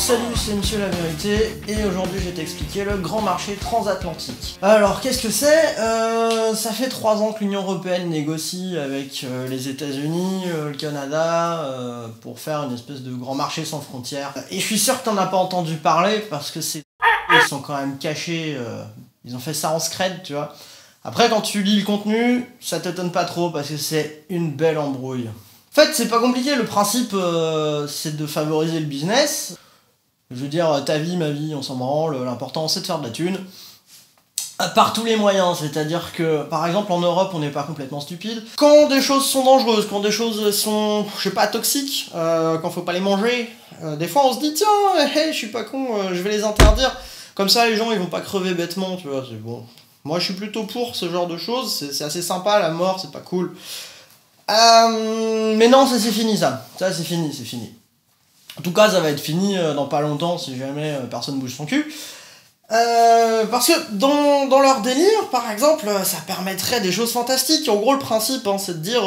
salut, c'est Monsieur la Vérité, et aujourd'hui je vais t'expliquer le grand marché transatlantique. Alors, qu'est-ce que c'est? Ça fait 3 ans que l'Union Européenne négocie avec les États-Unis, le Canada, pour faire une espèce de grand marché sans frontières. Et je suis sûr que t'en as pas entendu parler, parce que ils sont quand même cachés, ils ont fait ça en scred, tu vois. Après, quand tu lis le contenu, ça t'étonne pas trop, parce que c'est une belle embrouille. En fait, c'est pas compliqué, le principe, c'est de favoriser le business. Je veux dire, ta vie, ma vie, on s'en branle, l'important c'est de faire de la thune. Par tous les moyens, c'est-à-dire que, par exemple, en Europe, on n'est pas complètement stupide. Quand des choses sont dangereuses, quand des choses sont, je sais pas, toxiques, quand faut pas les manger, des fois on se dit, tiens, hey, je suis pas con, je vais les interdire. Comme ça, les gens, ils vont pas crever bêtement, tu vois, c'est bon. Moi, je suis plutôt pour ce genre de choses, c'est assez sympa, la mort, c'est pas cool. Mais non, ça c'est fini, ça. Ça c'est fini, c'est fini. En tout cas, ça va être fini dans pas longtemps si jamais personne bouge son cul. Parce que dans leur délire, par exemple, ça permettrait des choses fantastiques. En gros, le principe, hein, c'est de dire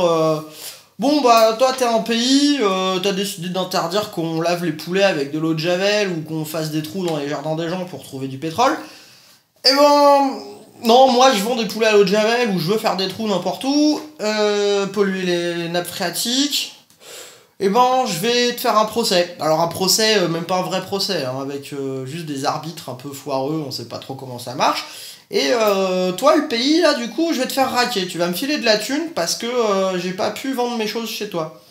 bon, bah, toi, t'es un pays, t'as décidé d'interdire qu'on lave les poulets avec de l'eau de Javel ou qu'on fasse des trous dans les jardins des gens pour trouver du pétrole. Et ben. Non, moi je vends des poulets à l'eau de Javel ou je veux faire des trous n'importe où, polluer les nappes phréatiques, et ben je vais te faire un procès. Alors un procès, même pas un vrai procès, hein, avec juste des arbitres un peu foireux, on sait pas trop comment ça marche. Et toi le pays là du coup je vais te faire raquer, tu vas me filer de la thune parce que j'ai pas pu vendre mes choses chez toi.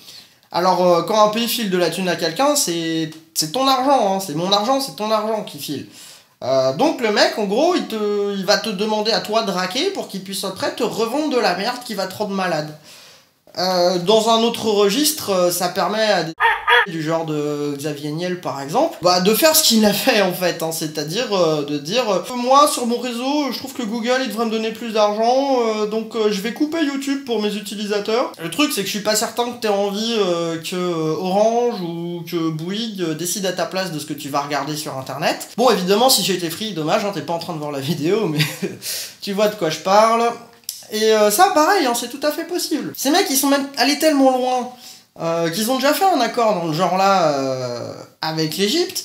Alors quand un pays file de la thune à quelqu'un, c'est ton argent, hein, c'est mon argent, c'est ton argent qui file. Donc le mec, en gros, il va te demander à toi de raquer pour qu'il puisse après te revendre de la merde qui va te rendre malade. Dans un autre registre, ça permet à des du genre de Xavier Niel par exemple, bah, de faire ce qu'il a fait en fait, hein, c'est-à-dire de dire moi sur mon réseau, je trouve que Google il devrait me donner plus d'argent, donc je vais couper YouTube pour mes utilisateurs. Le truc c'est que je suis pas certain que t'aies envie que Orange ou que Bouygues décide à ta place de ce que tu vas regarder sur internet. Bon évidemment si j'étais free, dommage, hein, t'es pas en train de voir la vidéo, mais tu vois de quoi je parle. Et ça pareil, hein, c'est tout à fait possible. Ces mecs ils sont même allés tellement loin qu'ils ont déjà fait un accord dans le genre là avec l'Égypte.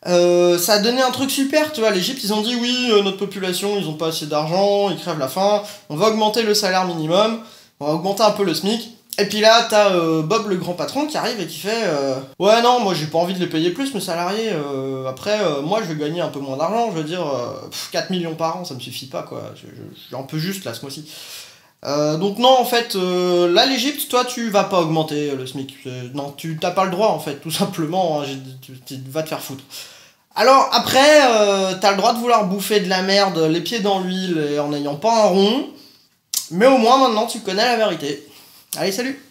Ça a donné un truc super, tu vois. L'Égypte ils ont dit oui, notre population ils ont pas assez d'argent, ils crèvent la faim, on va augmenter le salaire minimum, on va augmenter un peu le SMIC. Et puis là t'as Bob le grand patron qui arrive et qui fait ouais non moi j'ai pas envie de les payer plus mes salariés, après moi je vais gagner un peu moins d'argent, je veux dire 4 millions par an ça me suffit pas quoi, je suis un peu juste là ce mois-ci. Donc non en fait là l'Égypte toi tu vas pas augmenter le SMIC, non tu t'as pas le droit en fait tout simplement, hein, tu vas te faire foutre. Alors après t'as le droit de vouloir bouffer de la merde les pieds dans l'huile et en n'ayant pas un rond, mais au moins maintenant tu connais la vérité. Allez salut.